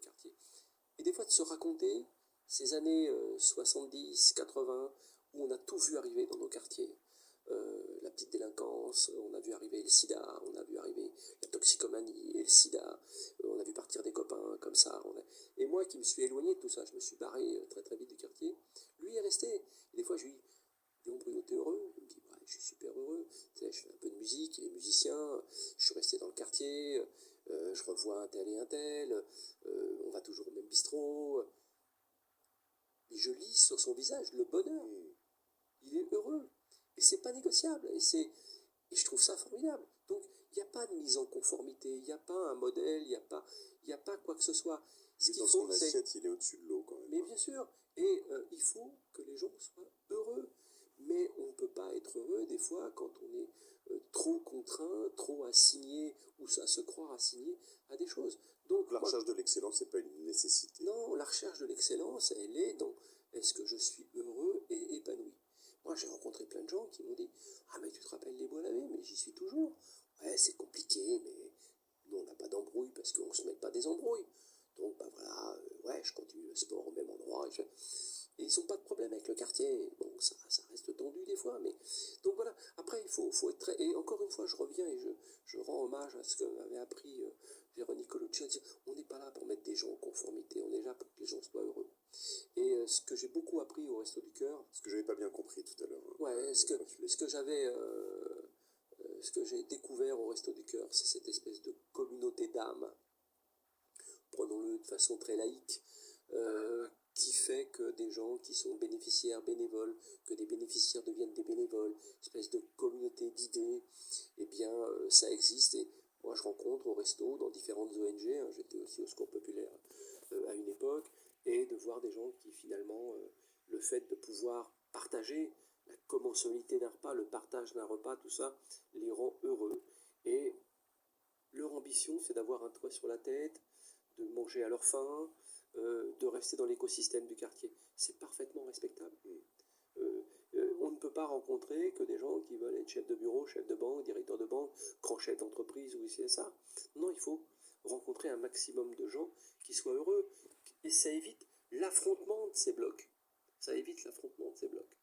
quartier. Et des fois de se raconter ces années 70, 80, où on a tout vu arriver dans nos quartiers. La petite délinquance, on a vu arriver le sida, on a vu arriver la toxicomanie et le sida, on a vu partir des copains comme ça. Et moi qui me suis éloigné de tout ça, je me suis barré très très vite du quartier, lui est resté. Et des fois je lui dis, Léon Bruno, t'es heureux? Il me dit, ouais, je suis super heureux, tu sais, je fais un peu de musique, il est musicien, je suis resté dans le quartier, je revois un tel et un tel, on va toujours au même bistrot. Et je lis sur son visage le bonheur. Il est heureux. Et c'est pas négociable. Et je trouve ça formidable. Donc, il n'y a pas de mise en conformité, il n'y a pas un modèle, il y a pas quoi que ce soit. Ce Mais qu'il dans faut, son assiette, il est au-dessus de l'eau quand même. Mais bien sûr. Et il faut que les gens soient heureux. Mais on ne peut pas être heureux des fois quand on est trop contraint, trop assigné, ou à se croire assigné à des choses. Donc, la recherche de l'excellence, c'est pas une nécessité. Non, la recherche de l'excellence, elle est dans est-ce que je suis heureux et épanoui. Moi, j'ai rencontré plein de gens qui m'ont dit ah, mais tu te rappelles les Bois-Lavés? Mais j'y suis toujours. Ouais, c'est compliqué, mais nous, on n'a pas d'embrouille parce qu'on ne se met pas des embrouilles. Donc, bah voilà, ouais, je continue le sport au même endroit. Et ils n'ont pas de problème avec le quartier. Bon, ça reste tendu des fois, mais. Donc voilà, après, il faut être très. Et encore une fois, je reviens et je rends hommage à ce que m'avait appris Véronique Colucci, à dire on n'est pas là pour mettre des gens en conformité, on est là pour que les gens soient heureux. Et ce que j'ai beaucoup appris au Resto du Cœur. Ce que j'avais pas bien compris tout à l'heure. Hein, ouais, ce que j'ai découvert au Resto du Cœur, c'est cette espèce de communauté d'âme, prenons-le de façon très laïque, qui fait que des gens qui sont bénéficiaires bénévoles, que des bénéficiaires deviennent des bénévoles, une espèce de communauté d'idées, eh bien ça existe. Et moi je rencontre au resto, dans différentes ONG, hein, j'étais aussi au Secours Populaire à une époque, et de voir des gens qui finalement, le fait de pouvoir partager, la commensalité d'un repas, le partage d'un repas, tout ça, les rend heureux. Et leur ambition, c'est d'avoir un toit sur la tête, de manger à leur faim, de rester dans l'écosystème du quartier. C'est parfaitement respectable. On ne peut pas rencontrer que des gens qui veulent être chef de bureau, chef de banque, directeur de banque, grand chef d'entreprise ou CSA. Non, il faut rencontrer un maximum de gens qui soient heureux. Et ça évite l'affrontement de ces blocs. Ça évite l'affrontement de ces blocs.